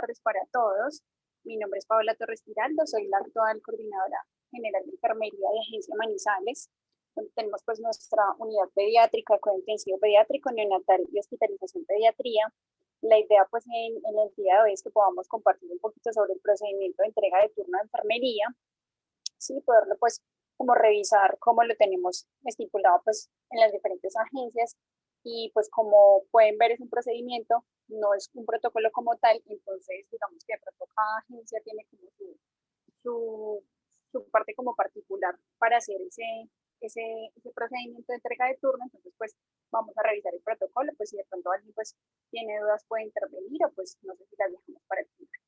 tardes para todos. Mi nombre es Paola Torres Giraldo, soy la actual coordinadora general de enfermería de Agencia Manizales, donde tenemos pues nuestra unidad pediátrica, cuidado intensivo pediátrico, neonatal y hospitalización pediatría. La idea pues en el día de hoy es que podamos compartir un poquito sobre el procedimiento de entrega de turno de enfermería, sí, poderlo pues como revisar cómo lo tenemos estipulado pues en las diferentes agencias y pues como pueden ver es un procedimiento, no es un protocolo como tal, entonces digamos que de pronto cada agencia tiene como su, su parte como particular para hacer ese procedimiento de entrega de turno, entonces pues vamos a revisar el protocolo, pues si de pronto alguien pues tiene dudas puede intervenir o pues no sé si la dejamos para el final.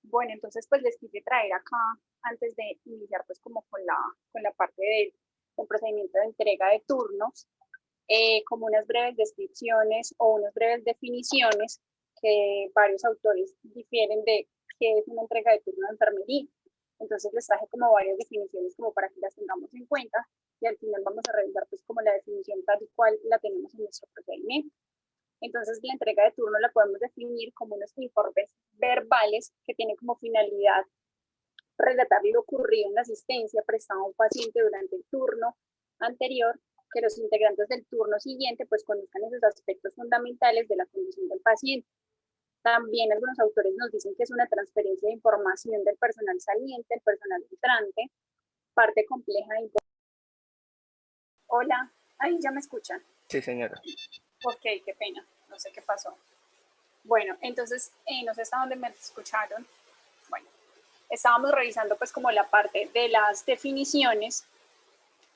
Bueno, entonces pues les quise traer acá, antes de iniciar pues como con la parte del procedimiento de entrega de turnos, como unas breves descripciones o unas breves definiciones que varios autores difieren de qué es una entrega de turno de enfermería. Entonces les traje como varias definiciones como para que las tengamos en cuenta y al final vamos a revisar pues como la definición tal y cual la tenemos en nuestro procedimiento. Entonces, la entrega de turno la podemos definir como unos informes verbales que tienen como finalidad relatar lo ocurrido en la asistencia prestada a un paciente durante el turno anterior, que los integrantes del turno siguiente pues conozcan esos aspectos fundamentales de la condición del paciente. También algunos autores nos dicen que es una transferencia de información del personal saliente, el personal entrante, parte compleja de información. Hola, ahí ya me escuchan. Sí, señora. Ok, qué pena, no sé qué pasó. Bueno, entonces, no sé hasta dónde me escucharon. Bueno, estábamos revisando pues como la parte de las definiciones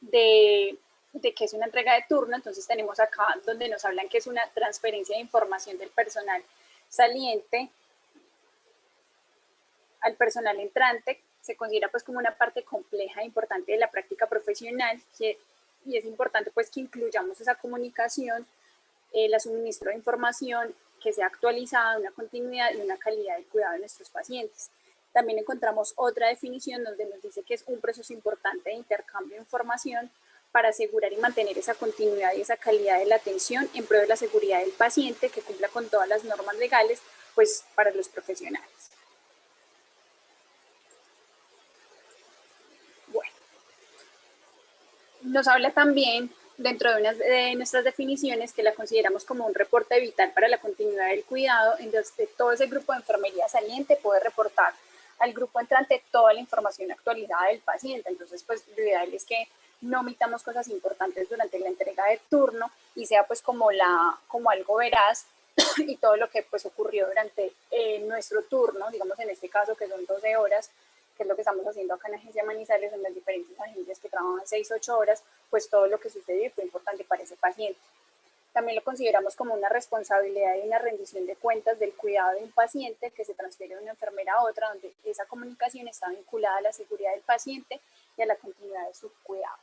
de qué es una entrega de turno. Entonces tenemos acá donde nos hablan que es una transferencia de información del personal saliente al personal entrante. Se considera pues como una parte compleja e importante de la práctica profesional y es importante pues que incluyamos esa comunicación, la suministro de información que sea actualizada, una continuidad y una calidad de cuidado de nuestros pacientes. También encontramos otra definición donde nos dice que es un proceso importante de intercambio de información para asegurar y mantener esa continuidad y esa calidad de la atención en pro de la seguridad del paciente, que cumpla con todas las normas legales, pues para los profesionales. Bueno, nos habla también dentro de unas de nuestras definiciones que la consideramos como un reporte vital para la continuidad del cuidado, en donde todo ese grupo de enfermería saliente puede reportar al grupo entrante toda la información actualizada del paciente. Entonces, pues lo ideal es que no omitamos cosas importantes durante la entrega de turno y sea pues como algo veraz y todo lo que pues ocurrió durante nuestro turno, digamos en este caso que son 12 horas, que es lo que estamos haciendo acá en la Agencia Manizales, en las diferentes agencias que trabajan 6-8 horas, pues todo lo que sucedió fue importante para ese paciente. También lo consideramos como una responsabilidad y una rendición de cuentas del cuidado de un paciente que se transfiere de una enfermera a otra, donde esa comunicación está vinculada a la seguridad del paciente y a la continuidad de su cuidado.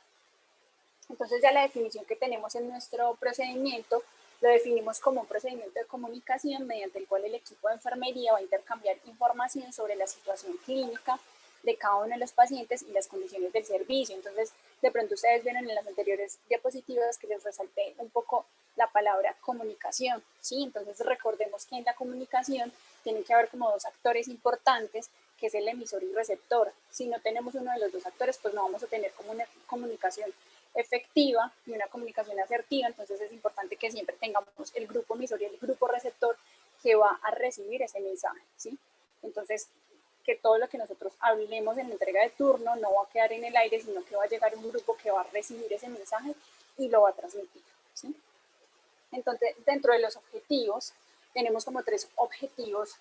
Entonces ya la definición que tenemos en nuestro procedimiento lo definimos como un procedimiento de comunicación mediante el cual el equipo de enfermería va a intercambiar información sobre la situación clínica de cada uno de los pacientes y las condiciones del servicio. Entonces, de pronto ustedes vieron en las anteriores diapositivas que les resalté un poco la palabra comunicación, ¿sí? Entonces recordemos que en la comunicación tienen que haber como dos actores importantes, que es el emisor y receptor. Si no tenemos uno de los dos actores, pues no vamos a tener como una comunicación efectiva y una comunicación asertiva. Entonces es importante que siempre tengamos el grupo emisor y el grupo receptor que va a recibir ese mensaje, ¿sí? Entonces, que todo lo que nosotros hablemos en la entrega de turno no va a quedar en el aire, sino que va a llegar un grupo que va a recibir ese mensaje y lo va a transmitir, ¿sí? Entonces, dentro de los objetivos, tenemos como 3 objetivos,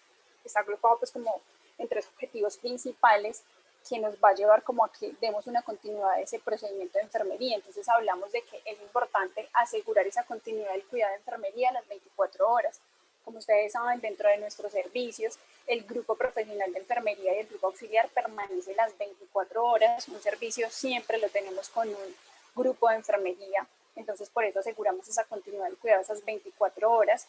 está agrupado pues como en 3 objetivos principales que nos va a llevar como a que demos una continuidad de ese procedimiento de enfermería. Entonces hablamos de que es importante asegurar esa continuidad del cuidado de enfermería a las 24 horas. Como ustedes saben, dentro de nuestros servicios, el grupo profesional de enfermería y el grupo auxiliar permanece las 24 horas. Un servicio siempre lo tenemos con un grupo de enfermería. Entonces, por eso aseguramos esa continuidad del cuidado esas 24 horas.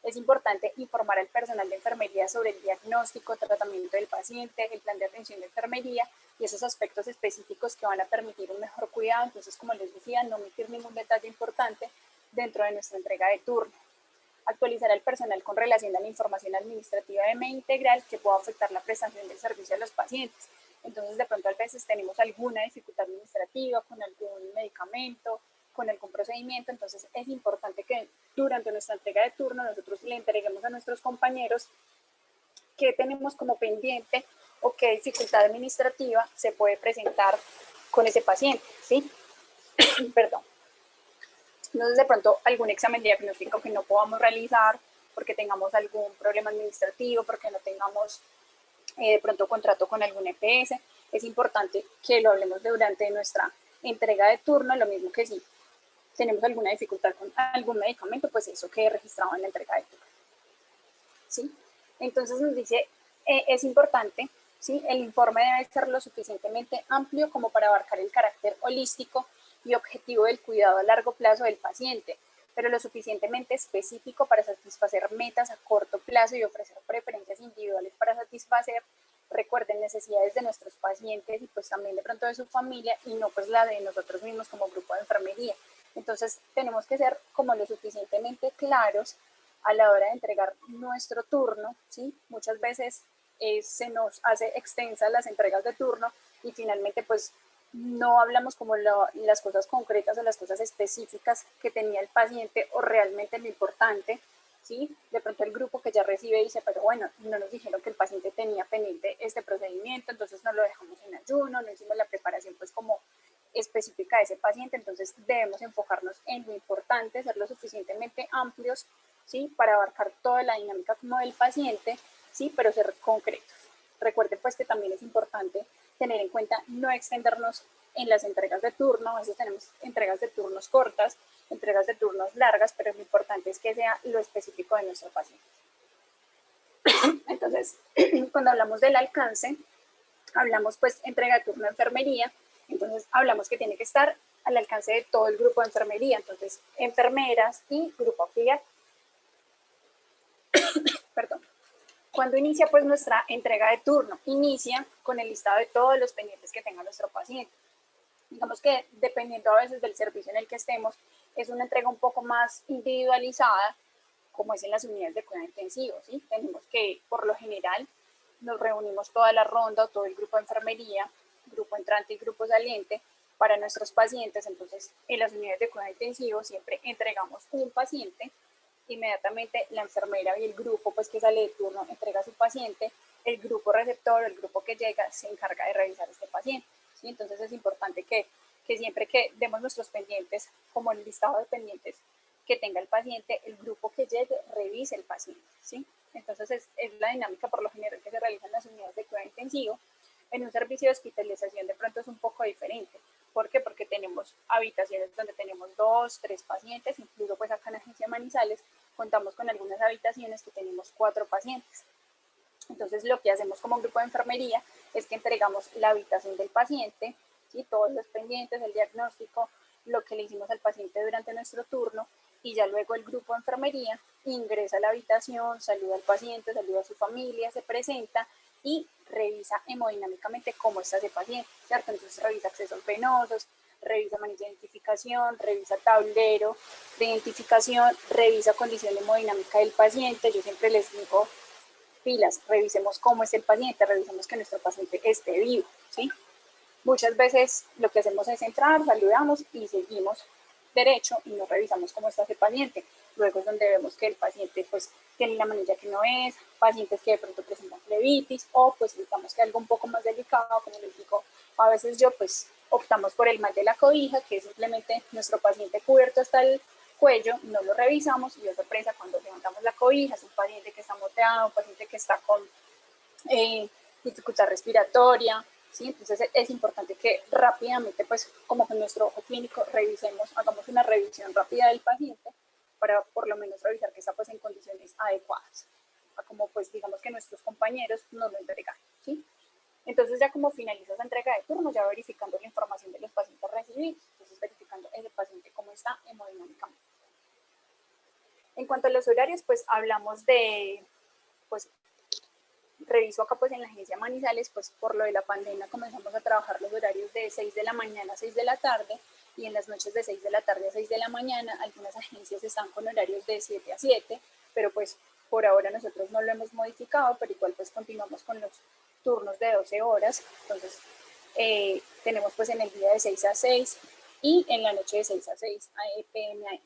Es importante informar al personal de enfermería sobre el diagnóstico, tratamiento del paciente, el plan de atención de enfermería y esos aspectos específicos que van a permitir un mejor cuidado. Entonces, como les decía, no omitir ningún detalle importante dentro de nuestra entrega de turno. actualizar al personal con relación a la información administrativa de MED integral que pueda afectar la prestación del servicio a los pacientes. Entonces, de pronto a veces tenemos alguna dificultad administrativa con algún medicamento, con algún procedimiento, entonces es importante que durante nuestra entrega de turno nosotros le entreguemos a nuestros compañeros qué tenemos como pendiente o qué dificultad administrativa se puede presentar con ese paciente, ¿sí? Perdón. Entonces, de pronto, algún examen diagnóstico que no podamos realizar porque tengamos algún problema administrativo, porque no tengamos de pronto contrato con algún EPS, es importante que lo hablemos durante nuestra entrega de turno, lo mismo que si tenemos alguna dificultad con algún medicamento, pues eso quede registrado en la entrega de turno. ¿Sí? Entonces nos dice, es importante, ¿sí? El informe debe ser lo suficientemente amplio como para abarcar el carácter holístico y objetivo del cuidado a largo plazo del paciente, pero lo suficientemente específico para satisfacer metas a corto plazo y ofrecer preferencias individuales para satisfacer, recuerden, necesidades de nuestros pacientes y pues también de pronto de su familia y no pues la de nosotros mismos como grupo de enfermería. Entonces tenemos que ser como lo suficientemente claros a la hora de entregar nuestro turno, ¿sí? Muchas veces se nos hace extensa las entregas de turno y finalmente pues no hablamos como las cosas concretas o las cosas específicas que tenía el paciente o realmente lo importante, ¿sí? De pronto el grupo que ya recibe dice, pero bueno, no nos dijeron que el paciente tenía pendiente este procedimiento, entonces no lo dejamos en ayuno, no hicimos la preparación pues como específica de ese paciente, entonces debemos enfocarnos en lo importante, ser lo suficientemente amplios, ¿sí? Para abarcar toda la dinámica como del paciente, ¿sí? Pero ser concretos. Recuerden pues que también es importante tener en cuenta no extendernos en las entregas de turno, a veces tenemos entregas de turnos cortas, entregas de turnos largas, pero lo importante es que sea lo específico de nuestro paciente. Entonces, cuando hablamos del alcance, hablamos pues entrega de turno de enfermería, entonces hablamos que tiene que estar al alcance de todo el grupo de enfermería, entonces enfermeras y grupo auxiliar. Perdón. ¿Cuándo inicia pues nuestra entrega de turno? Inicia con el listado de todos los pendientes que tenga nuestro paciente. Digamos que dependiendo a veces del servicio en el que estemos, es una entrega un poco más individualizada, como es en las unidades de cuidado intensivo, ¿sí? Tenemos que, por lo general, nos reunimos toda la ronda o todo el grupo de enfermería, grupo entrante y grupo saliente, para nuestros pacientes. Entonces, en las unidades de cuidado intensivo siempre entregamos un paciente, inmediatamente la enfermera y el grupo pues que sale de turno entrega a su paciente, el grupo receptor, el grupo que llega se encarga de revisar a este paciente, ¿sí? Entonces es importante que siempre que demos nuestros pendientes, como el listado de pendientes que tenga el paciente, el grupo que llegue revise el paciente, ¿sí? Entonces es la dinámica por lo general que se realiza en las unidades de cuidado intensivo. En un servicio de hospitalización de pronto es un poco diferente. ¿Por qué? Porque tenemos habitaciones donde tenemos 2, 3 pacientes, incluso pues acá en la Agencia Manizales contamos con algunas habitaciones que tenemos 4 pacientes. Entonces lo que hacemos como grupo de enfermería es que entregamos la habitación del paciente, ¿sí? Todos los pendientes, el diagnóstico, lo que le hicimos al paciente durante nuestro turno y ya luego el grupo de enfermería ingresa a la habitación, saluda al paciente, saluda a su familia, se presenta y revisa hemodinámicamente cómo está ese paciente, ¿cierto? Entonces revisa accesos venosos, revisa manilla de identificación, revisa tablero de identificación, revisa condición hemodinámica del paciente. Yo siempre les digo, pilas, revisemos cómo es el paciente, revisemos que nuestro paciente esté vivo, ¿sí? Muchas veces lo que hacemos es entrar, saludamos y seguimos derecho y no revisamos cómo está ese paciente. Luego es donde vemos que el paciente pues tiene la manilla que no es, pacientes que de pronto presentan flebitis o pues digamos que algo un poco más delicado, como les digo, a veces yo pues optamos por el mal de la cobija, que es simplemente nuestro paciente cubierto hasta el cuello, no lo revisamos y es sorpresa cuando levantamos la cobija, es un paciente que está moteado, un paciente que está con dificultad respiratoria, ¿sí? Entonces es importante que rápidamente, pues como con nuestro ojo clínico, revisemos, hagamos una revisión rápida del paciente para por lo menos revisar que está pues en condiciones adecuadas, a como pues digamos que nuestros compañeros nos lo entregan, ¿sí? Entonces ya como finaliza esa entrega de turno, ya verificando la información de los pacientes recibidos, entonces verificando ese paciente cómo está hemodinámicamente. En cuanto a los horarios, pues hablamos de, pues reviso acá pues en la agencia Manizales, pues por lo de la pandemia comenzamos a trabajar los horarios de 6 de la mañana a 6 de la tarde y en las noches de 6 de la tarde a 6 de la mañana. Algunas agencias están con horarios de 7 a 7, pero pues por ahora nosotros no lo hemos modificado, pero igual pues continuamos con los turnos de 12 horas, entonces tenemos pues en el día de 6 a 6 y en la noche de 6 a 6 p.m.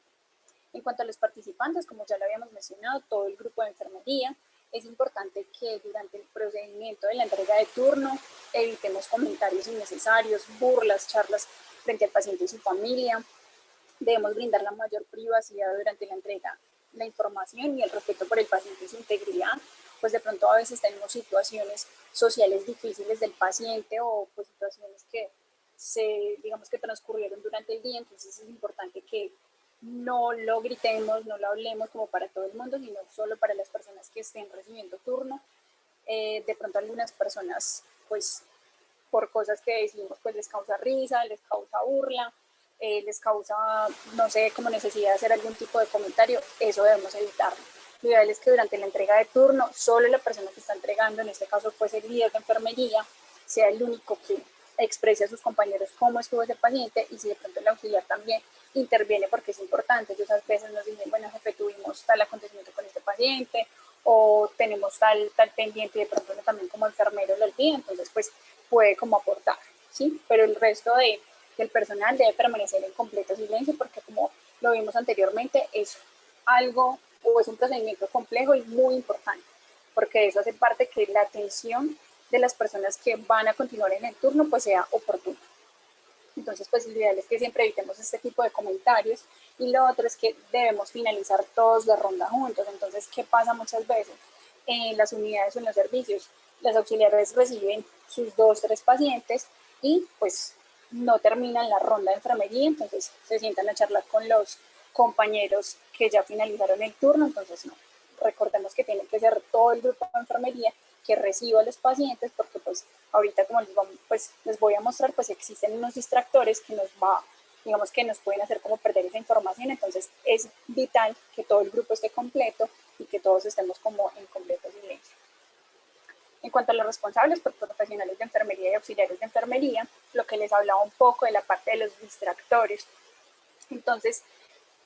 En cuanto a los participantes, como ya lo habíamos mencionado, todo el grupo de enfermería, es importante que durante el procedimiento de la entrega de turno evitemos comentarios innecesarios, burlas, charlas frente al paciente y su familia. Debemos brindar la mayor privacidad durante la entrega, la información y el respeto por el paciente y su integridad, pues de pronto a veces tenemos situaciones sociales difíciles del paciente o pues situaciones que digamos que transcurrieron durante el día, entonces es importante que no lo gritemos, no lo hablemos como para todo el mundo, sino solo para las personas que estén recibiendo turno. De pronto algunas personas, pues por cosas que decimos, pues les causa risa, les causa burla, les causa, no sé, como necesidad de hacer algún tipo de comentario, eso debemos evitarlo. Lo ideal es que durante la entrega de turno, solo la persona que está entregando, en este caso pues el líder de enfermería, sea el único que exprese a sus compañeros cómo estuvo ese paciente y si de pronto el auxiliar también interviene porque es importante. Ellos a veces nos dicen, bueno, jefe, tuvimos tal acontecimiento con este paciente o tenemos tal pendiente y de pronto uno también como enfermero lo olvida, entonces pues puede como aportar, ¿sí? Pero el resto del personal debe permanecer en completo silencio porque como lo vimos anteriormente es algo o es un procedimiento complejo y muy importante porque eso hace parte que la atención de las personas que van a continuar en el turno pues sea oportuna. Entonces, pues lo ideal es que siempre evitemos este tipo de comentarios y lo otro es que debemos finalizar todos la ronda juntos. Entonces, ¿qué pasa muchas veces? En las unidades o en los servicios, las auxiliares reciben sus 2, 3 pacientes y pues no terminan la ronda de enfermería, entonces se sientan a charlar con los compañeros que ya finalizaron el turno, entonces no. Recordemos que tiene que ser todo el grupo de enfermería que reciba a los pacientes porque pues ahorita como les voy a mostrar pues existen unos distractores que digamos que nos pueden hacer como perder esa información, entonces es vital que todo el grupo esté completo y que todos estemos como en completo silencio. En cuanto a los responsables, pues, profesionales de enfermería y auxiliares de enfermería, lo que les hablaba un poco de la parte de los distractores. Entonces,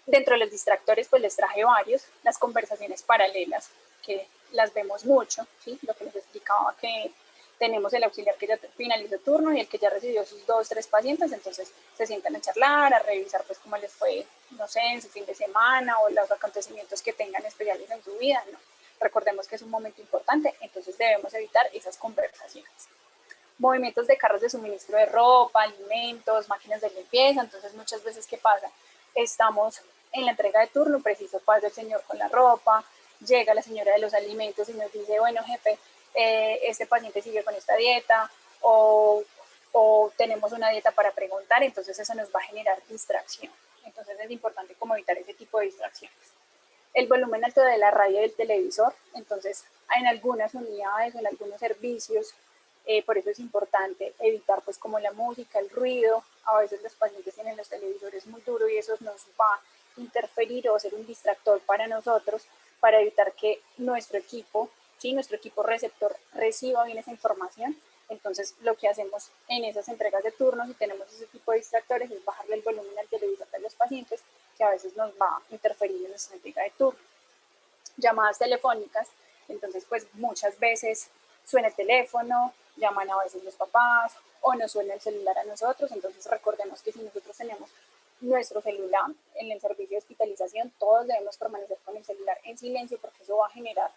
dentro de los distractores, pues les traje varios, las conversaciones paralelas, que las vemos mucho, ¿sí? Lo que les explicaba que tenemos el auxiliar que ya finalizó turno y el que ya recibió sus 2, 3 pacientes, entonces se sientan a charlar, a revisar pues cómo les fue, no sé, en su fin de semana o los acontecimientos que tengan especiales en su vida, ¿no? Recordemos que es un momento importante, entonces debemos evitar esas conversaciones. Movimientos de carros de suministro de ropa, alimentos, máquinas de limpieza, entonces muchas veces, ¿qué pasa? Estamos en la entrega de turno, preciso pasa el señor con la ropa, llega la señora de los alimentos y nos dice, bueno, jefe, este paciente sigue con esta dieta o tenemos una dieta para preguntar, entonces eso nos va a generar distracción. Entonces es importante como evitar ese tipo de distracciones. El volumen alto de la radio y del televisor, entonces en algunas unidades o en algunos servicios, por eso es importante evitar pues como la música, el ruido, a veces los pacientes tienen los televisores muy duros y eso nos va a interferir o ser un distractor para nosotros para evitar que nuestro equipo, ¿sí? Nuestro equipo receptor reciba bien esa información. Entonces lo que hacemos en esas entregas de turnos si tenemos ese tipo de distractores es bajarle el volumen al televisor de los pacientes que a veces nos va a interferir en nuestra entrega de turno. Llamadas telefónicas, entonces pues muchas veces suena el teléfono, llaman a veces los papás o nos suena el celular a nosotros, entonces recordemos que si nosotros tenemos nuestro celular en el servicio de hospitalización, todos debemos permanecer con el celular en silencio porque eso va a generar,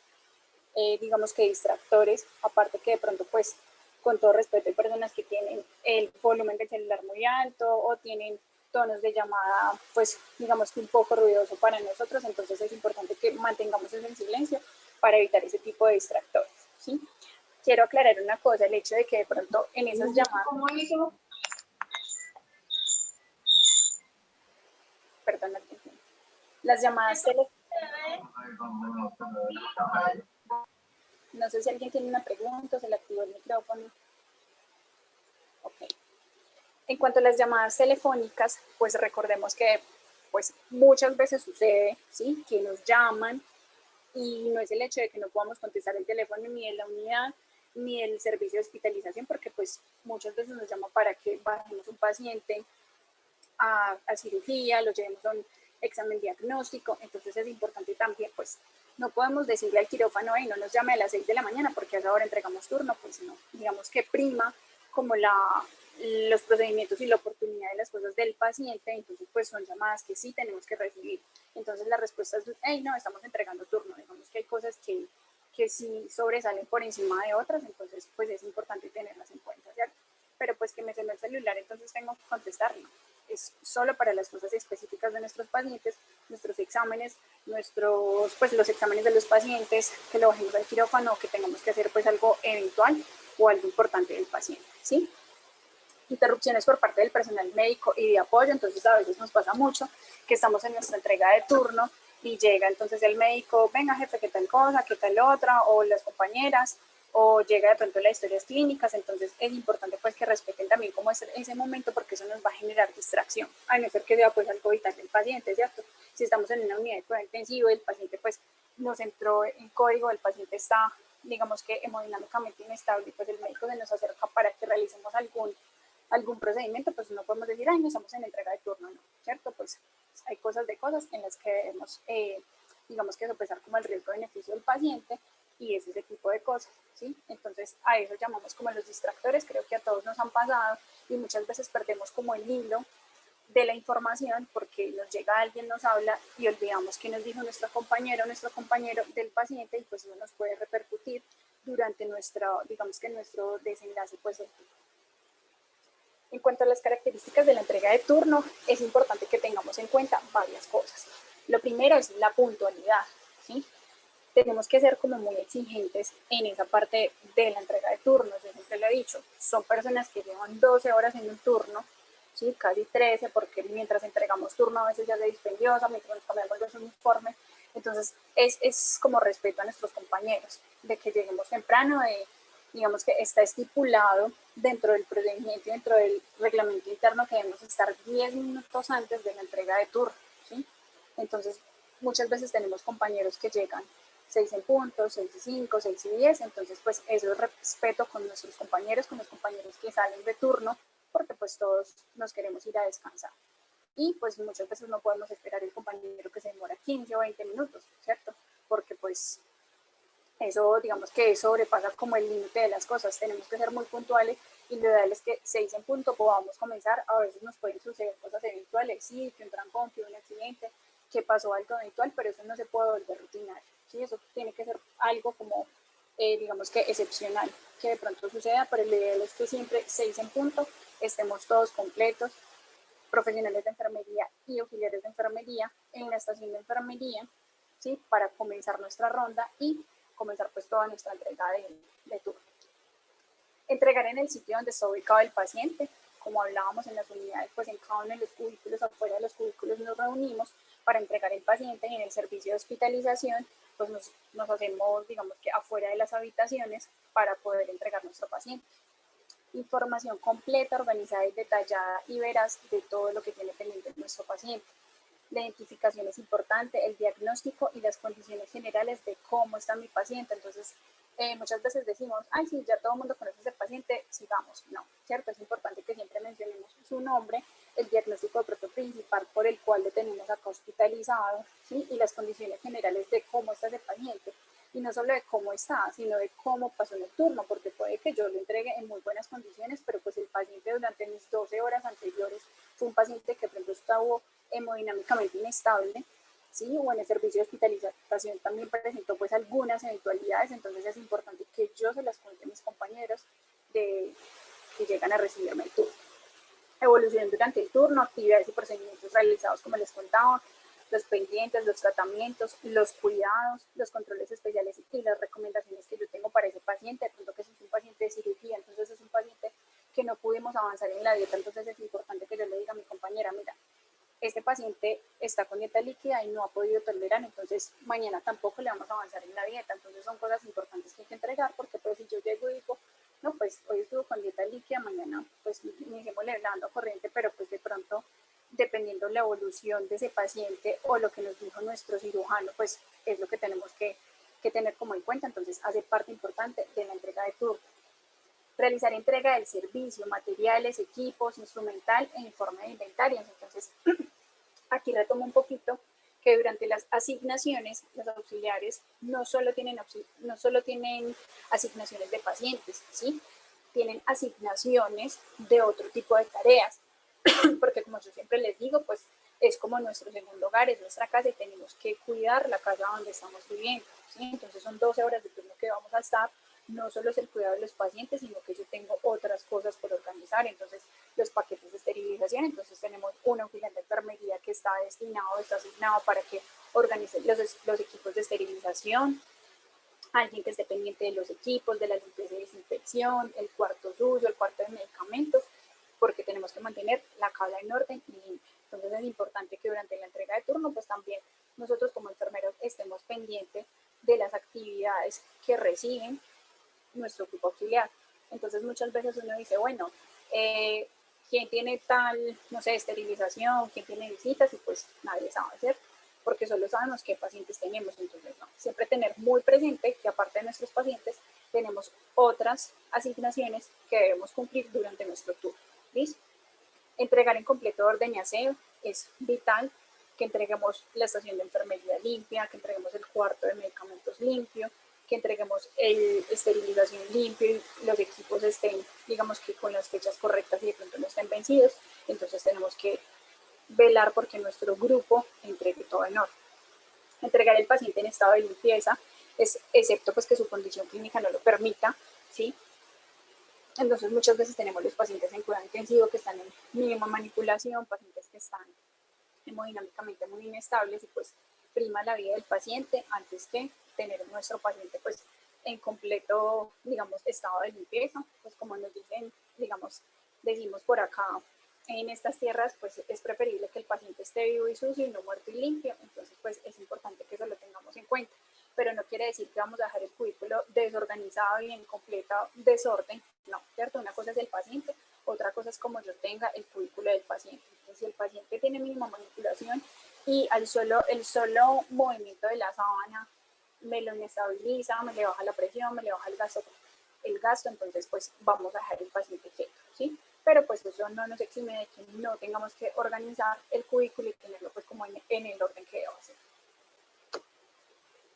digamos que distractores, aparte que de pronto pues con todo respeto hay personas que tienen el volumen del celular muy alto o tienen tonos de llamada, pues digamos que un poco ruidoso para nosotros, entonces es importante que mantengamos eso en silencio para evitar ese tipo de distractores, ¿sí? Quiero aclarar una cosa, el hecho de que de pronto en esas llamadas... Perdón, las llamadas telefónicas... No sé si alguien tiene una pregunta, se le activó el micrófono. Ok. En cuanto a las llamadas telefónicas, pues recordemos que pues muchas veces sucede, ¿sí? Que nos llaman y no es el hecho de que no podamos contestar el teléfono ni de la unidad ni del servicio de hospitalización, porque pues muchas veces nos llama para que bajemos un paciente a cirugía, lo llevemos a un examen diagnóstico, entonces es importante también pues No podemos decirle al quirófano, hey, no nos llame a las 6 de la mañana porque a esa hora entregamos turno, pues no, digamos que prima como los procedimientos y la oportunidad de las cosas del paciente, entonces pues son llamadas que sí tenemos que recibir. Entonces la respuesta es, hey, no, estamos entregando turno, digamos que hay cosas que sí sobresalen por encima de otras, entonces pues es importante tenerlas en cuenta, ¿cierto? Pero pues que me sonó el celular, entonces tengo que contestarlo. Es solo para las cosas específicas de nuestros pacientes, nuestros exámenes, pues los exámenes de los pacientes, que lo bajemos al quirófano, que tengamos que hacer pues algo eventual o algo importante del paciente, ¿sí? Interrupciones por parte del personal médico y de apoyo, entonces a veces nos pasa mucho que estamos en nuestra entrega de turno y llega entonces el médico, venga jefe, qué tal cosa, qué tal otra, o las compañeras, o llega de pronto las historias clínicas, entonces es importante pues que respeten también como ese momento porque eso nos va a generar distracción, a no ser que sea pues algo vital del paciente, ¿cierto? Si estamos en una unidad de cuidado intensivo, el paciente pues nos entró en código, el paciente está digamos que hemodinámicamente inestable, pues el médico se nos acerca para que realicemos algún procedimiento, pues no podemos decir, ay, no estamos en entrega de turno, no, ¿cierto? Pues hay cosas de cosas en las que debemos, digamos que sopesar como el riesgo-beneficio del paciente y ese tipo de cosas, ¿sí? Entonces a eso llamamos como los distractores, creo que a todos nos han pasado y muchas veces perdemos como el hilo de la información porque nos llega alguien, nos habla y olvidamos qué nos dijo nuestro compañero del paciente y pues eso nos puede repercutir durante nuestro, digamos que nuestro desenlace pues en cuanto a las características de la entrega de turno, es importante que tengamos en cuenta varias cosas. Lo primero es la puntualidad, ¿sí? Tenemos que ser como muy exigentes en esa parte de la entrega de turnos. Yo siempre lo he dicho, son personas que llevan 12 horas en un turno, ¿sí? Casi 13, porque mientras entregamos turno a veces ya se dispendiosa, mientras cambiamos los uniformes. Entonces, es como respeto a nuestros compañeros, de que lleguemos temprano, digamos que está estipulado dentro del procedimiento, dentro del reglamento interno, que debemos estar 10 minutos antes de la entrega de turno, ¿sí? Entonces, muchas veces tenemos compañeros que llegan 6 en punto, 6 y 5, 6 y 10, entonces pues eso es respeto con nuestros compañeros, con los compañeros que salen de turno, porque pues todos nos queremos ir a descansar. Y pues muchas veces no podemos esperar el compañero que se demora 15 o 20 minutos, ¿cierto? Porque pues eso digamos que sobrepasa como el límite de las cosas, tenemos que ser muy puntuales y lo ideal es que 6 en punto podamos comenzar, a veces nos pueden suceder cosas eventuales, sí, que un trancón, que un accidente, que pasó algo eventual, pero eso no se puede volver rutinario, ¿sí? Eso tiene que ser algo como, digamos que excepcional, que de pronto suceda, pero lo ideal es que siempre 6 en punto estemos todos completos, profesionales de enfermería y auxiliares de enfermería en la estación de enfermería, ¿sí? Para comenzar nuestra ronda y comenzar pues toda nuestra entrega de turno. Entregar en el sitio donde está ubicado el paciente, como hablábamos en las unidades, pues en cada uno de los cubículos, afuera de los cubículos nos reunimos para entregar el paciente y en el servicio de hospitalización, pues nos hacemos, digamos que afuera de las habitaciones para poder entregar nuestro paciente. Información completa, organizada y detallada y veraz de todo lo que tiene pendiente nuestro paciente. La identificación es importante, el diagnóstico y las condiciones generales de cómo está mi paciente. Entonces, muchas veces decimos, ay, sí, ya todo el mundo conoce a ese paciente, sigamos. No, ¿cierto? Es importante que siempre mencionemos su nombre, el diagnóstico de pronto principal por el cual lo tenemos acá hospitalizado, ¿sí? Y las condiciones generales de cómo está ese paciente. Y no solo de cómo está, sino de cómo pasó en el turno, porque puede que yo lo entregue en muy buenas condiciones, pero pues el paciente durante mis 12 horas anteriores fue un paciente que pronto estuvo hemodinámicamente inestable, ¿sí? O en el servicio de hospitalización también presentó pues algunas eventualidades, entonces es importante que yo se las cuente a mis compañeros que llegan a recibirme el turno. Evolución durante el turno, actividades y procedimientos realizados como les contaba, los pendientes, los tratamientos, los cuidados, los controles especiales y las recomendaciones que yo tengo para ese paciente, de pronto que es un paciente de cirugía, entonces es un paciente que no pudimos avanzar en la dieta, entonces es importante que yo le diga a mi compañera, mira, este paciente está con dieta líquida y no ha podido tolerar, entonces mañana tampoco le vamos a avanzar en la dieta, entonces son cosas importantes que hay que entregar, porque pues si yo llego y digo, no, pues hoy estuvo con dieta líquida, mañana pues iniciémosle dando corriente, pero pues de pronto, dependiendo la evolución de ese paciente o lo que nos dijo nuestro cirujano, pues es lo que tenemos que tener como en cuenta, entonces hace parte importante de la entrega de turno. Realizar entrega del servicio, materiales, equipos, instrumental e informe de inventarios. Entonces, aquí retomo un poquito que durante las asignaciones, los auxiliares no solo tienen asignaciones de pacientes, ¿sí? Tienen asignaciones de otro tipo de tareas, porque como yo siempre les digo, pues es como nuestro segundo hogar, es nuestra casa y tenemos que cuidar la casa donde estamos viviendo, ¿sí? Entonces son 12 horas de turno que vamos a estar, no solo es el cuidado de los pacientes, sino que yo tengo otras cosas por organizar, entonces los paquetes de esterilización, entonces tenemos un auxiliar de enfermería que está asignado para que organice los equipos de esterilización, alguien que esté pendiente de los equipos, de la limpieza y desinfección, el cuarto suyo, el cuarto de medicamentos, porque tenemos que mantener la casa en orden y limpia. Entonces es importante que durante la entrega de turno, pues también nosotros como enfermeros estemos pendientes de las actividades que reciben nuestro grupo auxiliar. Entonces muchas veces uno dice, bueno, ¿quién tiene tal, no sé, esterilización? ¿Quién tiene visitas? Y pues nadie sabe hacer, porque solo sabemos qué pacientes tenemos. Entonces, no, siempre tener muy presente que aparte de nuestros pacientes, tenemos otras asignaciones que debemos cumplir durante nuestro turno. ¿Listo? Entregar en completo orden y aseo es vital, que entreguemos la estación de enfermería limpia, que entreguemos el cuarto de medicamentos limpio, que entreguemos el esterilización limpio y los equipos estén, digamos que con las fechas correctas y de pronto no estén vencidos. Entonces tenemos que velar porque nuestro grupo entregue todo en orden. Entregar el paciente en estado de limpieza, excepto pues que su condición clínica no lo permita, ¿sí? Entonces muchas veces tenemos los pacientes en cuidado intensivo que están en mínima manipulación, pacientes que están hemodinámicamente muy inestables y pues prima la vida del paciente antes que tener nuestro paciente pues en completo, digamos, estado de limpieza, pues como nos dicen, digamos, decimos por acá en estas tierras, pues es preferible que el paciente esté vivo y sucio y no muerto y limpio, entonces pues es importante que eso lo tengamos en cuenta, pero no quiere decir que vamos a dejar el cubículo desorganizado y en completa desorden, no, ¿cierto? Una cosa es el paciente, otra cosa es como yo tenga el cubículo del paciente. Entonces, si el paciente tiene mínima manipulación y el solo movimiento de la sábana me lo inestabiliza, me le baja la presión, me le baja el gasto, entonces pues vamos a dejar el paciente quieto, ¿sí? Pero pues eso no nos exime de que no tengamos que organizar el cubículo y tenerlo pues como en el orden que deba ser.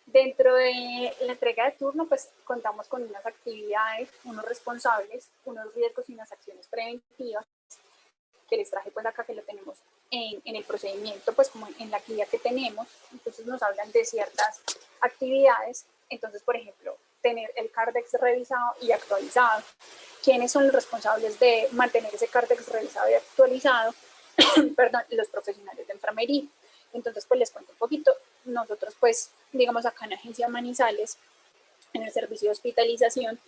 Dentro de la entrega de turno, pues contamos con unas actividades, unos responsables, unos riesgos y unas acciones preventivas que les traje pues acá que lo tenemos en el procedimiento, pues como en la guía que tenemos. Entonces nos hablan de ciertas actividades. Entonces, por ejemplo, tener el Cardex revisado y actualizado. ¿Quiénes son los responsables de mantener ese Cardex revisado y actualizado? Perdón, los profesionales de enfermería. Entonces, pues les cuento un poquito. Nosotros, pues, digamos acá en Agencia Manizales, en el servicio de hospitalización,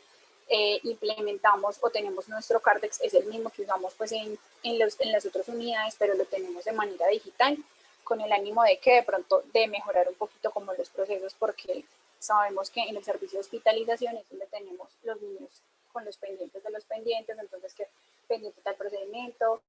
implementamos o tenemos nuestro Cardex, es el mismo que usamos pues en las otras unidades, pero lo tenemos de manera digital, con el ánimo de que de pronto de mejorar un poquito como los procesos, porque sabemos que en el servicio de hospitalización es donde tenemos los niños con los pendientes de los pendientes, entonces que pendiente tal procedimiento,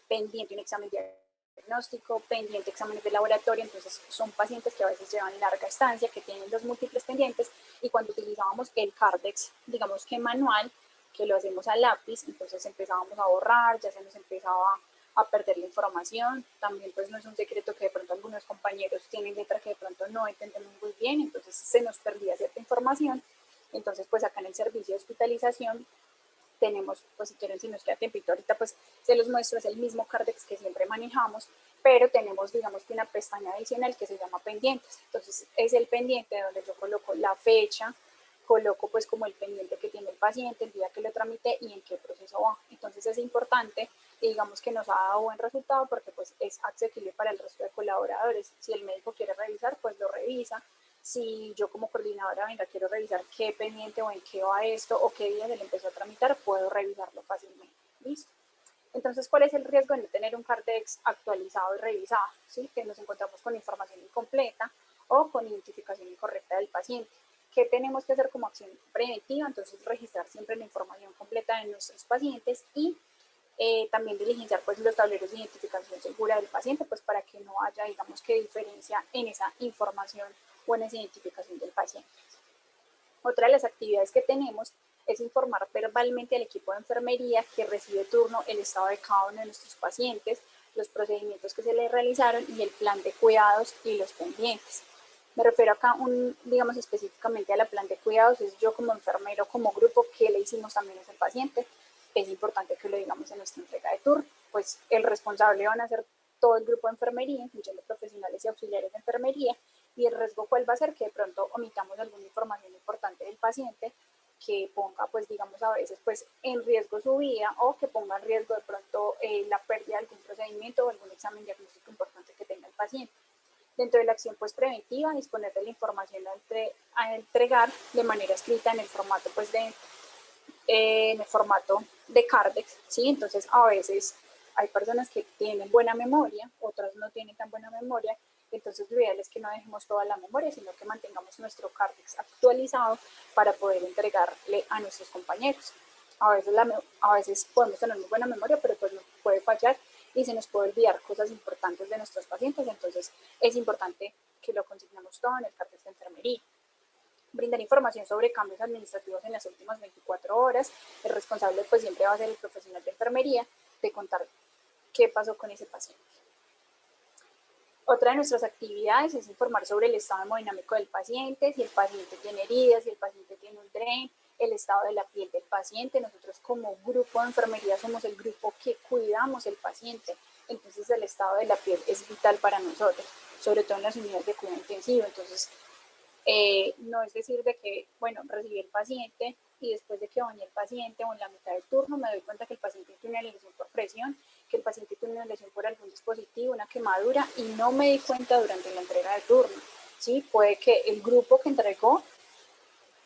pendiente un examen diagnóstico, pendiente exámenes de laboratorio, entonces son pacientes que a veces llevan larga estancia, que tienen los múltiples pendientes, y cuando utilizábamos el Cardex, digamos que manual, que lo hacemos a lápiz, entonces empezábamos a borrar, ya se nos empezaba a perder la información, también pues no es un secreto que de pronto algunos compañeros tienen letra que de pronto no entendemos muy bien, entonces se nos perdía cierta información, entonces pues acá en el servicio de hospitalización tenemos, pues si quieren, si nos queda tiempito ahorita, pues se los muestro, es el mismo Cardex que siempre manejamos, pero tenemos, digamos que una pestaña adicional que se llama pendientes. Entonces es el pendiente donde yo coloco la fecha, coloco pues como el pendiente que tiene el paciente, el día que lo tramité y en qué proceso va. Entonces es importante y digamos que nos ha dado buen resultado porque pues es accesible para el resto de colaboradores. Si el médico quiere revisar, pues lo revisa. Si yo como coordinadora, venga, quiero revisar qué pendiente o en qué va esto o qué día se le empezó a tramitar, puedo revisarlo fácilmente. ¿Listo? Entonces, ¿cuál es el riesgo de no tener un Cardex actualizado y revisado? ¿Sí? Que nos encontramos con información incompleta o con identificación incorrecta del paciente. ¿Qué tenemos que hacer como acción preventiva? Entonces, registrar siempre la información completa de nuestros pacientes y también diligenciar pues los tableros de identificación segura del paciente, pues para que no haya, digamos que diferencia en esa información o en esa identificación del paciente. Otra de las actividades que tenemos es informar verbalmente al equipo de enfermería que recibe turno el estado de cada uno de nuestros pacientes, los procedimientos que se le realizaron y el plan de cuidados y los pendientes. Me refiero acá, digamos específicamente a la plan de cuidados, es yo como enfermero, como grupo, que le hicimos también a ese paciente. Es importante que lo digamos en nuestra entrega de turno, pues el responsable van a ser todo el grupo de enfermería, incluyendo profesionales y auxiliares de enfermería, y el riesgo cuál va a ser que de pronto omitamos alguna información importante del paciente que ponga, pues digamos a veces, pues en riesgo su vida o que ponga en riesgo de pronto la pérdida de algún procedimiento o algún examen diagnóstico importante que tenga el paciente. Dentro de la acción pues preventiva, disponer de la información a entregar de manera escrita en el formato pues en el formato de Cardex, ¿sí? Entonces a veces hay personas que tienen buena memoria, otras no tienen tan buena memoria, entonces lo ideal es que no dejemos toda la memoria, sino que mantengamos nuestro Cardex actualizado para poder entregarle a nuestros compañeros. A veces podemos tener muy buena memoria, pero pues nos puede fallar y se nos puede olvidar cosas importantes de nuestros pacientes, entonces es importante que lo consignemos todo en el Cardex de enfermería. Brindar información sobre cambios administrativos en las últimas 24 horas. El responsable pues siempre va a ser el profesional de enfermería de contar qué pasó con ese paciente. Otra de nuestras actividades es informar sobre el estado hemodinámico del paciente, si el paciente tiene heridas, si el paciente tiene un DREN, el estado de la piel del paciente. Nosotros como grupo de enfermería somos el grupo que cuidamos el paciente, entonces el estado de la piel es vital para nosotros, sobre todo en las unidades de cuidado intensivo. Entonces no es decir de que, bueno, recibí el paciente y después de que bañé el paciente o en la mitad del turno me doy cuenta que el paciente tiene una lesión por presión, que el paciente tiene una lesión por algún dispositivo, una quemadura, y no me di cuenta durante la entrega de turno. ¿Sí? Puede que el grupo que entregó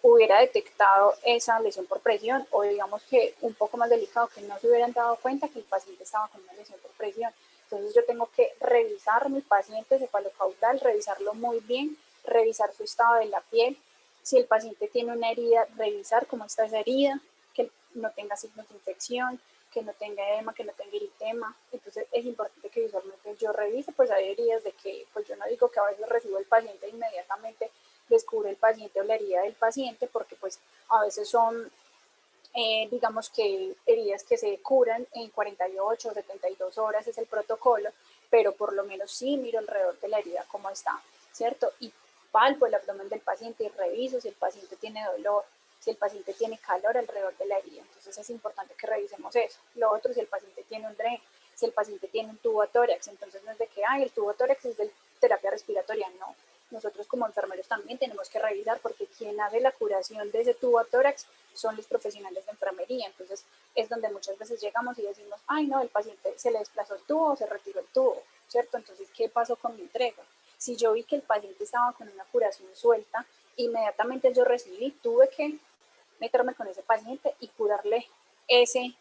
hubiera detectado esa lesión por presión, o digamos que un poco más delicado, que no se hubieran dado cuenta que el paciente estaba con una lesión por presión. Entonces yo tengo que revisar mi paciente cefalocaudal, revisarlo muy bien, revisar su estado de la piel, si el paciente tiene una herida, revisar cómo está esa herida, que no tenga signos de infección, que no tenga edema, que no tenga eritema. Entonces es importante que visualmente yo revise, pues hay heridas de que, pues yo no digo que a veces recibo el paciente inmediatamente descubre el paciente o la herida del paciente, porque pues a veces son, digamos que heridas que se curan en 48 o 72 horas, es el protocolo, pero por lo menos sí miro alrededor de la herida cómo está, ¿cierto? Y palpo el abdomen del paciente y reviso si el paciente tiene dolor, si el paciente tiene calor alrededor de la herida. Entonces es importante que revisemos eso. Lo otro, si el paciente tiene un DREN, si el paciente tiene un tubo tórax, entonces no es de que, el tubo tórax es de terapia respiratoria, no. Nosotros como enfermeros también tenemos que revisar, porque quien hace la curación de ese tubo tórax son los profesionales de enfermería. Entonces es donde muchas veces llegamos y decimos, ay no, el paciente se le desplazó el tubo o se retiró el tubo, ¿cierto? Entonces, ¿qué pasó con mi entrega? Si yo vi que el paciente estaba con una curación suelta, inmediatamente yo tuve que meterme con ese paciente y curarle ese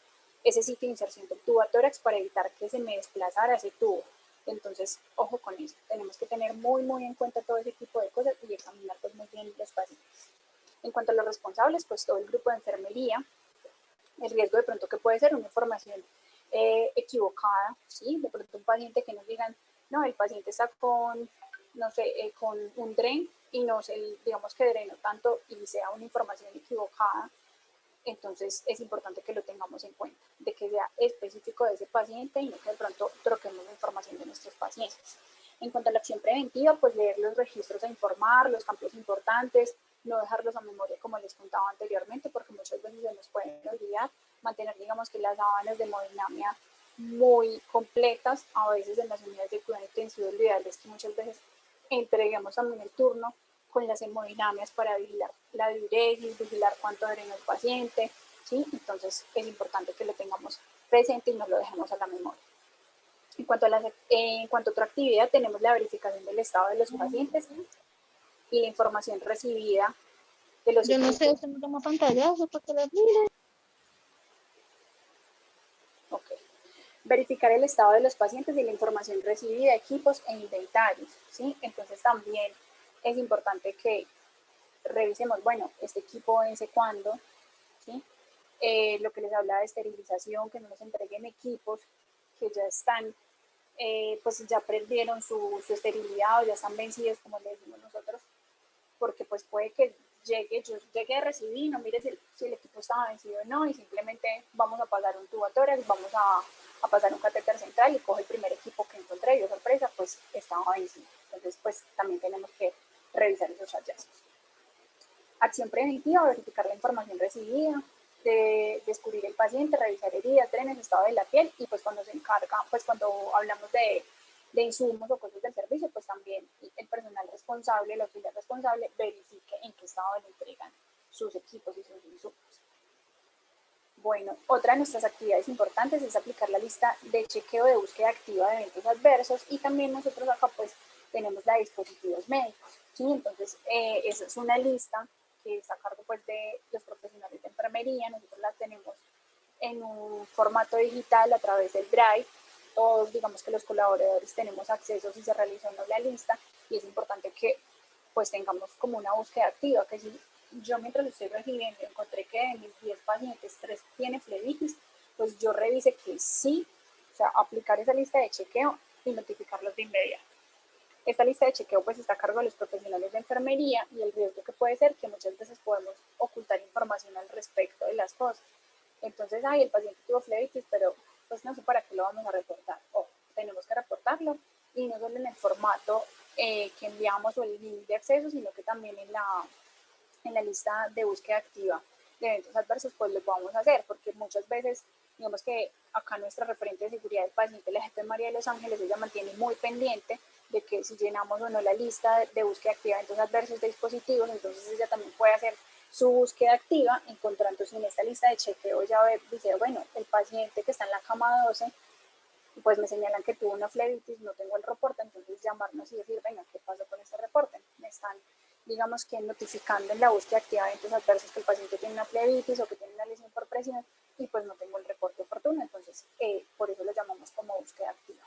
sitio de inserción del tubo a tórax para evitar que se me desplazara ese tubo. Entonces, ojo con eso, tenemos que tener muy, muy en cuenta todo ese tipo de cosas y examinar pues muy bien los pacientes. En cuanto a los responsables, pues todo el grupo de enfermería, el riesgo de pronto que puede ser una información equivocada, ¿sí? De pronto un paciente que nos digan, no, el paciente está con, no sé, con un DREN y no sé, digamos que drenó tanto y sea una información equivocada. Entonces es importante que lo tengamos en cuenta, de que sea específico de ese paciente y no que de pronto troquemos la información de nuestros pacientes. En cuanto a la acción preventiva, pues leer los registros a informar, los campos importantes, no dejarlos a memoria como les contaba anteriormente, porque muchas veces se nos pueden olvidar, mantener, digamos que las sábanas de hemodinamia muy completas. A veces en las unidades de cuidado intensivo, lo ideal es que muchas veces entreguemos también el turno con las hemodinamias para vigilar la diuresis, vigilar cuánto drena el paciente, ¿sí? Entonces es importante que lo tengamos presente y no lo dejemos a la memoria. En cuanto a otra actividad, tenemos la verificación del estado de los pacientes y la información recibida de los Yo no sé, equipos. usted me toma pantallazo para que la mire. Okay. Verificar el estado de los pacientes y la información recibida, equipos e inventarios, ¿sí? Entonces también es importante que revisemos, bueno, este equipo vence cuándo, ¿sí? Lo que les hablaba de esterilización, que no nos entreguen equipos que ya están, pues ya perdieron su esterilidad o ya están vencidos, como le decimos nosotros, porque pues puede que yo llegue a recibir, no mire si el equipo estaba vencido o no, y simplemente vamos a pagar un tubo a tórax, vamos a pasar un catéter central y cojo el primer equipo que encontré y, oh sorpresa, pues estaba vencido. Entonces, pues también tenemos que revisar esos hallazgos. Acción preventiva, verificar la información recibida, de descubrir el paciente, revisar heridas, drenes, estado de la piel, y pues cuando se encarga, pues cuando hablamos de insumos o cosas del servicio, pues también el personal responsable, el auxiliar responsable, verifique en qué estado le entregan sus equipos y sus insumos. Bueno, otra de nuestras actividades importantes es aplicar la lista de chequeo de búsqueda activa de eventos adversos, y también nosotros acá pues tenemos la de dispositivos médicos, ¿sí? Entonces esa es una lista que está a cargo pues de los profesionales de enfermería. Nosotros la tenemos en un formato digital a través del Drive. Todos, digamos que los colaboradores tenemos acceso si se realizó o no la lista, y es importante que pues tengamos como una búsqueda activa, que si yo mientras estoy recibiendo encontré que de mis 10 pacientes 3 tienen flebitis, pues yo revise que sí, o sea, aplicar esa lista de chequeo y notificarlos de inmediato. Esta lista de chequeo pues está a cargo de los profesionales de enfermería, y el riesgo que puede ser que muchas veces podemos ocultar información al respecto de las cosas. Entonces, el paciente tuvo flebitis, pero pues no sé para qué lo vamos a reportar. O tenemos que reportarlo, y no solo en el formato que enviamos o el link de acceso, sino que también en la lista de búsqueda activa de eventos adversos, pues lo podamos hacer, porque muchas veces, digamos que acá nuestra referente de seguridad del paciente, la jefe María de los Ángeles, ella mantiene muy pendiente de que si llenamos o no la lista de búsqueda activa de eventos adversos de dispositivos, entonces ella también puede hacer su búsqueda activa, encontrándose en esta lista de chequeo. Ya dice, bueno, el paciente que está en la cama 12, pues me señalan que tuvo una flebitis, no tengo el reporte, entonces llamarnos y decir, venga, ¿qué pasó con este reporte? Me están, digamos que notificando en la búsqueda activa de eventos adversos que el paciente tiene una flebitis o que tiene una lesión por presión, y pues no tengo el reporte oportuno, entonces por eso lo llamamos como búsqueda activa.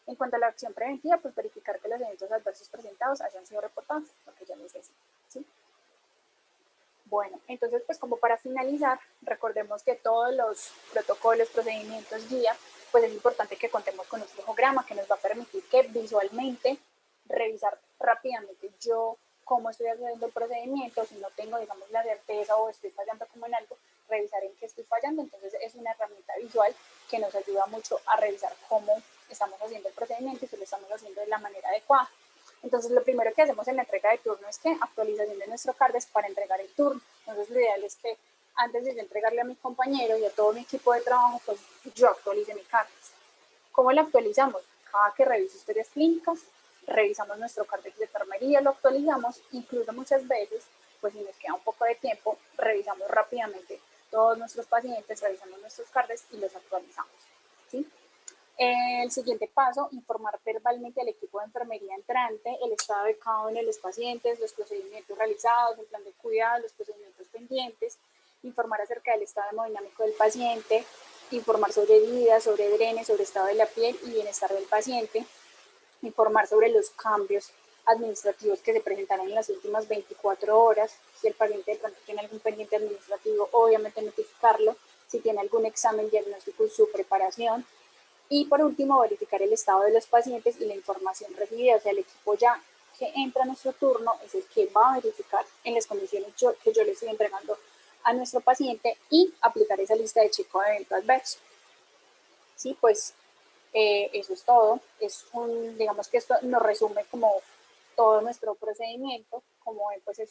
En cuanto a la acción preventiva, pues verificar que los eventos adversos presentados hayan sido reportados, lo que ya les decía, ¿sí? Bueno, entonces pues como para finalizar, recordemos que todos los protocolos, procedimientos, guía, pues es importante que contemos con un flujograma que nos va a permitir que visualmente revisar rápidamente yo cómo estoy haciendo el procedimiento, si no tengo, digamos, la certeza o estoy fallando como en algo, revisar en qué estoy fallando. Entonces es una herramienta visual que nos ayuda mucho a revisar cómo estamos haciendo el procedimiento y si lo estamos haciendo de la manera adecuada. Entonces, lo primero que hacemos en la entrega de turno es que actualización de nuestro CARDES para entregar el turno. Entonces, lo ideal es que antes de yo entregarle a mi compañero y a todo mi equipo de trabajo, pues yo actualice mi CARDES. ¿Cómo lo actualizamos? Cada que reviso historias clínicas, revisamos nuestro CARDES de enfermería, lo actualizamos, incluso muchas veces, pues si nos queda un poco de tiempo, revisamos rápidamente todos nuestros pacientes, revisamos nuestros CARDES y los actualizamos, ¿sí? El siguiente paso, informar verbalmente al equipo de enfermería entrante el estado de cada uno de los pacientes, los procedimientos realizados, el plan de cuidado, los procedimientos pendientes, informar acerca del estado hemodinámico del paciente, informar sobre heridas, sobre drenes, sobre estado de la piel y bienestar del paciente, informar sobre los cambios administrativos que se presentaron en las últimas 24 horas, si el paciente de pronto tiene algún pendiente administrativo, obviamente notificarlo, si tiene algún examen diagnóstico y su preparación. Y por último, verificar el estado de los pacientes y la información recibida. O sea, el equipo ya que entra a nuestro turno es el que va a verificar en las condiciones que yo le estoy entregando a nuestro paciente y aplicar esa lista de chequeo de evento adverso. Sí, pues eso es todo. Digamos que esto nos resume como todo nuestro procedimiento. Como pues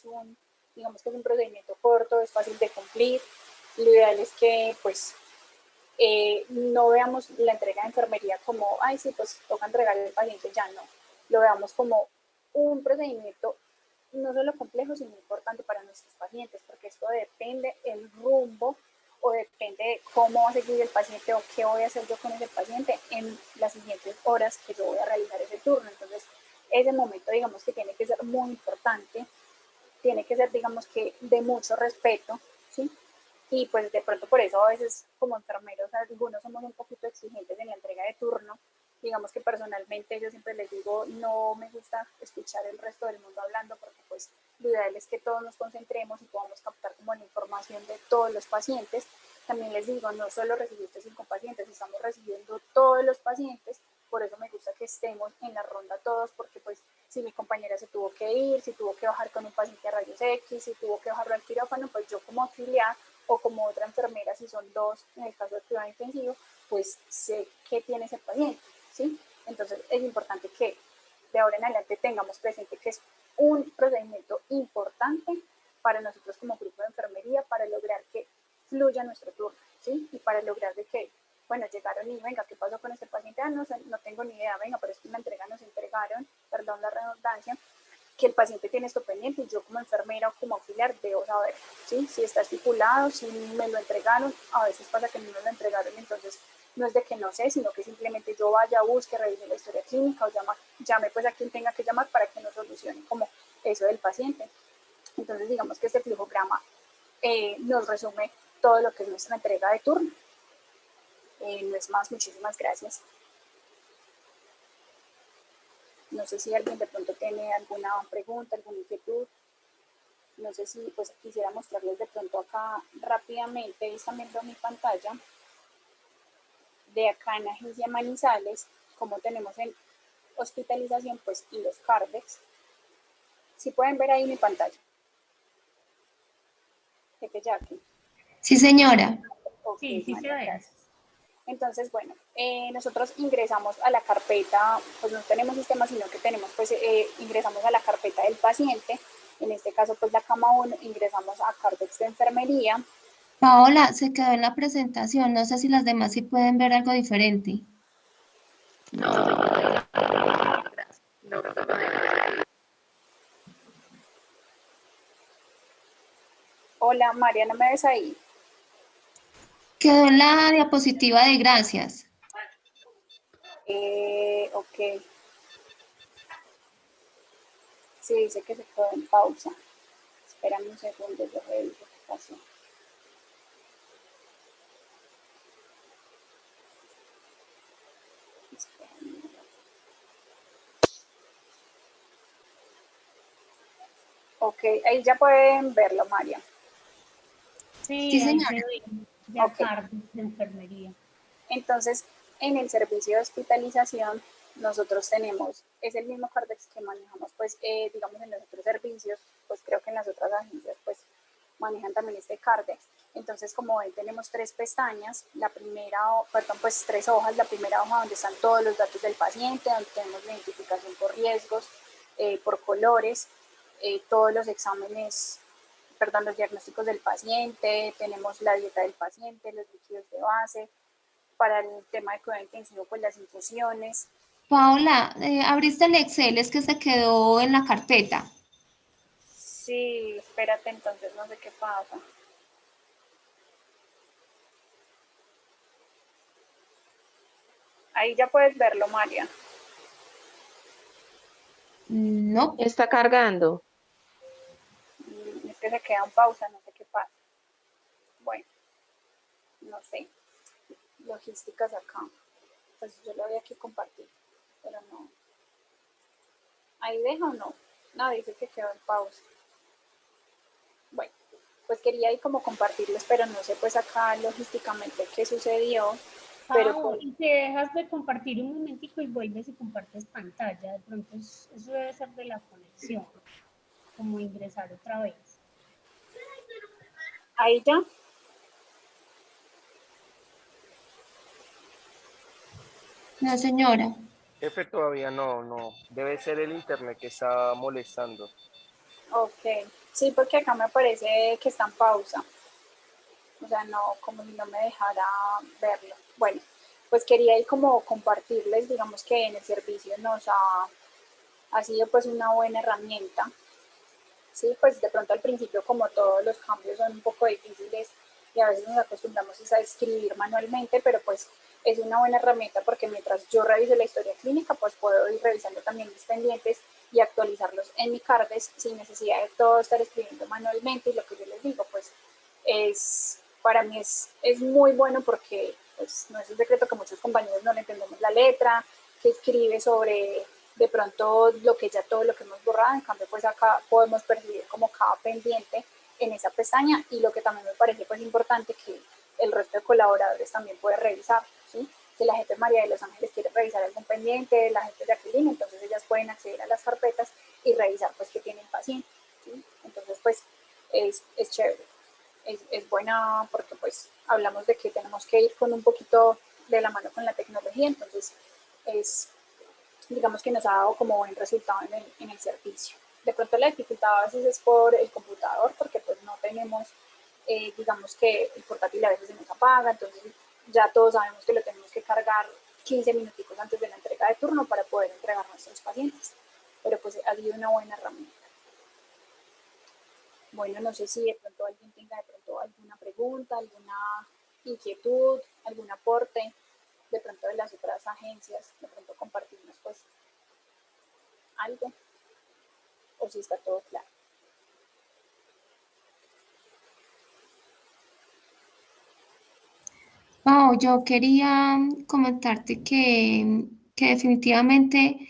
digamos que es un procedimiento corto, es fácil de cumplir. Lo ideal es que pues no veamos la entrega de enfermería como, ay, sí, pues toca entregarle al paciente, ya no. Lo veamos como un procedimiento no solo complejo, sino importante para nuestros pacientes, porque esto depende el rumbo o depende de cómo va a seguir el paciente o qué voy a hacer yo con ese paciente en las siguientes horas que yo voy a realizar ese turno. Entonces, ese momento, digamos que tiene que ser muy importante, tiene que ser, digamos que, de mucho respeto, ¿sí? Y pues de pronto por eso a veces como enfermeros algunos somos un poquito exigentes en la entrega de turno. Digamos que personalmente yo siempre les digo, no me gusta escuchar el resto del mundo hablando, porque pues lo ideal es que todos nos concentremos y podamos captar como la información de todos los pacientes. También les digo, no solo recibiste 5 pacientes, estamos recibiendo todos los pacientes, por eso me gusta que estemos en la ronda todos, porque pues si mi compañera se tuvo que ir, si tuvo que bajar con un paciente a rayos X, si tuvo que bajarlo al quirófano, pues yo como auxiliar o como otra enfermera, si son 2 en el caso de cuidado intensivo, pues sé qué tiene ese paciente, ¿sí? Entonces es importante que de ahora en adelante tengamos presente que es un procedimiento importante para nosotros como grupo de enfermería para lograr que fluya nuestro turno, ¿sí? Y para lograr de que, bueno, llegaron y venga, ¿qué pasó con este paciente? Ah, no, no tengo ni idea, venga, pero es que una entrega nos entregaron, perdón la redundancia, que el paciente tiene esto pendiente y yo como enfermera o como auxiliar debo saber, ¿sí? Si está estipulado, si me lo entregaron, a veces pasa que no me lo entregaron, entonces no es de que no sé, sino que simplemente yo vaya, busque, revise la historia clínica o llame pues a quien tenga que llamar para que nos solucione como eso del paciente. Entonces digamos que este flujograma nos resume todo lo que es nuestra entrega de turno. No es más, muchísimas gracias. No sé si alguien de pronto tiene alguna pregunta, alguna inquietud. No sé si pues quisiera mostrarles de pronto acá rápidamente, ahí están viendo mi pantalla, de acá en Agencia Manizales, como tenemos en hospitalización pues y los CARDEX. Si pueden ver ahí mi pantalla. Jefe Jackie. Sí, señora. Ok, Sí, sí se María, ve. gracias. Entonces, bueno, nosotros ingresamos a la carpeta, pues no tenemos sistema, sino que tenemos, pues ingresamos a la carpeta del paciente, en este caso, pues la cama 1, ingresamos a Cardex de enfermería. Paola, se quedó en la presentación. No sé si las demás sí pueden ver algo diferente. No, señora, gracias. No, Hola, María, ¿no me ves ahí? Quedó en la diapositiva de gracias. Ok. Sí, dice que se quedó en pausa. Espérame un segundo, yo reviso qué pasó. Espérame. Ok, ahí ya pueden verlo, María. Sí, Sí, ahí se señora. ve. Ya Ok, CARDEX de enfermería. entonces en el servicio de hospitalización nosotros tenemos, es el mismo Cardex que manejamos, pues digamos en los otros servicios, pues creo que en las otras agencias pues manejan también este Cardex. Entonces, como ven, tenemos 3 pestañas, la primera, perdón, pues 3 hojas, la primera hoja donde están todos los datos del paciente, donde tenemos la identificación por riesgos, por colores, todos los exámenes, perdón, los diagnósticos del paciente, tenemos la dieta del paciente, los líquidos de base, para el tema de cuidado intensivo, pues las infusiones. Paola, abriste el Excel, es que se quedó en la carpeta. Sí, espérate, entonces no sé qué pasa. Ahí ya puedes verlo, María. No. está cargando. Es que se queda en pausa, no sé qué pasa. Bueno, no sé. Logísticas acá. Pues yo lo voy aquí a compartir, pero no. ¿Ahí deja o no? No, dice que quedó en pausa. Bueno, pues quería ahí como compartirles, pero no sé pues acá logísticamente qué sucedió, pero Pau, pues y te dejas de compartir un momentico y vuelves y compartes pantalla. De pronto eso debe ser de la conexión, como ingresar otra vez. ahí ya. No, señora. Jefe, todavía no. Debe ser el internet que está molestando. Ok, sí, porque acá me parece que está en pausa. O sea, no, como si no me dejara verlo. Bueno, pues quería ahí como compartirles, digamos que en el servicio ha sido pues una buena herramienta. Sí, pues de pronto al principio como todos los cambios son un poco difíciles y a veces nos acostumbramos a escribir manualmente, pero pues es una buena herramienta porque mientras yo reviso la historia clínica, pues puedo ir revisando también mis pendientes y actualizarlos en mi CARDES sin necesidad de todo estar escribiendo manualmente. Y lo que yo les digo, pues para mí es muy bueno porque pues no es un secreto que muchos compañeros no le entendemos la letra, que escribe sobre de pronto lo que ya todo lo que hemos borrado, en cambio pues acá podemos percibir como cada pendiente en esa pestaña. Y lo que también me parece pues importante que el resto de colaboradores también puede revisar, ¿sí? Si la gente de María de los Ángeles quiere revisar algún pendiente, la gente de Jacqueline, entonces ellas pueden acceder a las carpetas y revisar pues qué tiene el paciente, ¿sí? Entonces pues es chévere, es buena porque pues hablamos de que tenemos que ir con un poquito de la mano con la tecnología, entonces es, digamos que nos ha dado como buen resultado en el servicio. De pronto la dificultad a veces es por el computador, porque pues no tenemos, digamos que el portátil a veces se nos apaga, entonces ya todos sabemos que lo tenemos que cargar 15 minuticos antes de la entrega de turno para poder entregar a nuestros pacientes, pero pues ha sido una buena herramienta. Bueno, no sé si de pronto alguien tenga de pronto alguna pregunta, alguna inquietud, algún aporte, de pronto de las otras agencias, de pronto compartirnos pues algo, o si está todo claro. Oh, yo quería comentarte que definitivamente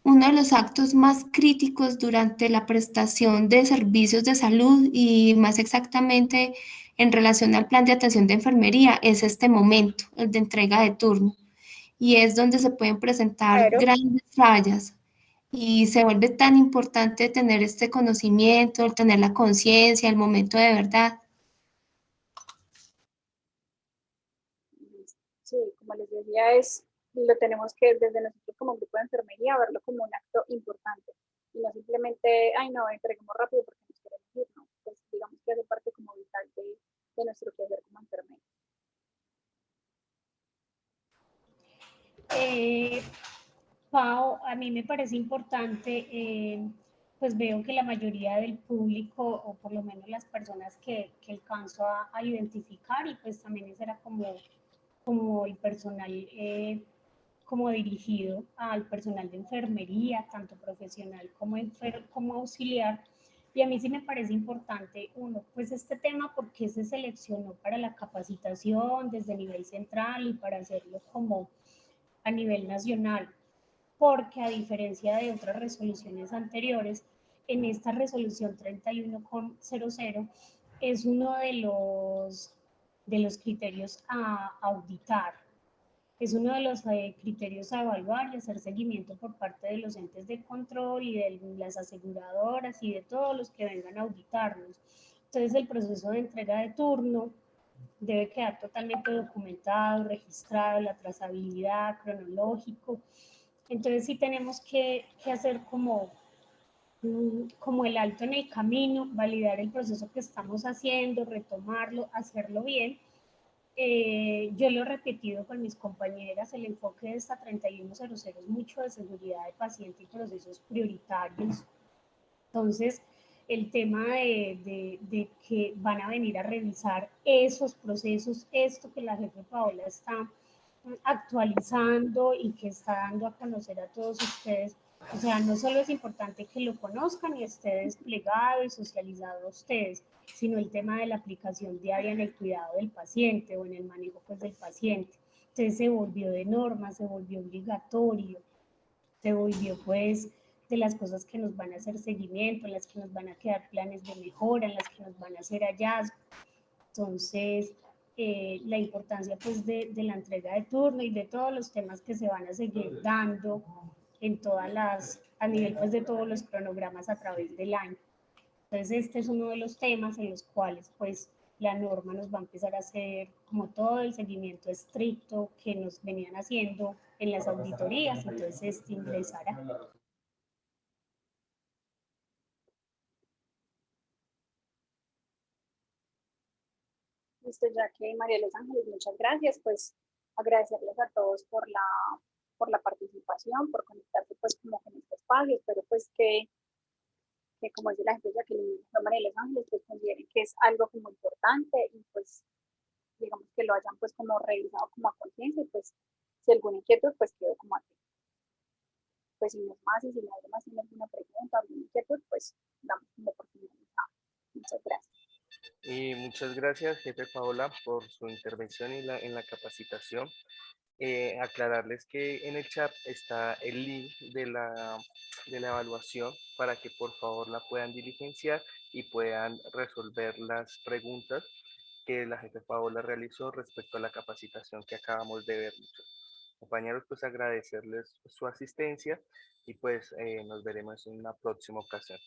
uno de los actos más críticos durante la prestación de servicios de salud y más exactamente en relación al plan de atención de enfermería es este momento, el de entrega de turno. Y es donde se pueden presentar Claro. grandes fallas y se vuelve tan importante tener este conocimiento, el tener la conciencia, el momento de verdad. Sí, como les decía, lo tenemos que desde nosotros como grupo de enfermería verlo como un acto importante y no simplemente, ay no, entreguemos rápido porque nos queremos ir, no, pues digamos que hace parte como vital de nuestro quehacer como enfermería. Pau, a mí me parece importante, pues veo que la mayoría del público, o por lo menos las personas que alcanzo a identificar, y pues también ese era como el personal, como dirigido al personal de enfermería, tanto profesional como auxiliar. Y a mí sí me parece importante, uno, pues este tema, porque se seleccionó para la capacitación desde nivel central y para hacerlo como a nivel nacional, porque a diferencia de otras resoluciones anteriores, en esta resolución 31.00 es uno de los criterios a auditar, es uno de los criterios a evaluar y hacer seguimiento por parte de los entes de control y de las aseguradoras y de todos los que vengan a auditarnos. Entonces el proceso de entrega de turno debe quedar totalmente documentado, registrado, la trazabilidad, cronológico. Entonces sí tenemos que hacer como el alto en el camino, validar el proceso que estamos haciendo, retomarlo, hacerlo bien. Yo lo he repetido con mis compañeras, el enfoque de esta 3100 es mucho de seguridad de paciente y procesos prioritarios. Entonces, el tema de que van a venir a revisar esos procesos, esto que la jefe Paola está actualizando y que está dando a conocer a todos ustedes. O sea, no solo es importante que lo conozcan y esté desplegado y socializado a ustedes, sino el tema de la aplicación diaria en el cuidado del paciente o en el manejo pues, del paciente. Entonces se volvió de norma, se volvió obligatorio, se volvió pues de las cosas que nos van a hacer seguimiento, en las que nos van a quedar planes de mejora, en las que nos van a hacer hallazgos. Entonces, la importancia pues de la entrega de turno y de todos los temas que se van a seguir dando en todas a nivel pues de todos los cronogramas a través del año. Entonces, este es uno de los temas en los cuales pues la norma nos va a empezar a hacer como todo el seguimiento estricto que nos venían haciendo en las auditorías, entonces este ingresará. Listo, ya que María Los Ángeles, muchas gracias, pues agradecerles a todos por la participación, por conectarse pues como con este espacio, espero pues que como dice la gente Jacqueline, María Los Ángeles, pues consideren que es algo como importante y pues digamos que lo hayan pues como revisado como a conciencia y pues si alguna inquietud pues quedo como aquí. Pues si no es más y si nadie más tiene alguna pregunta, alguna inquietud, pues damos como por finalizado. Muchas gracias. Y muchas gracias, jefe Paola, por su intervención en la capacitación. Aclararles que en el chat está el link de la evaluación para que por favor la puedan diligenciar y puedan resolver las preguntas que la jefe Paola realizó respecto a la capacitación que acabamos de ver. Compañeros, pues agradecerles su asistencia y pues nos veremos en una próxima ocasión.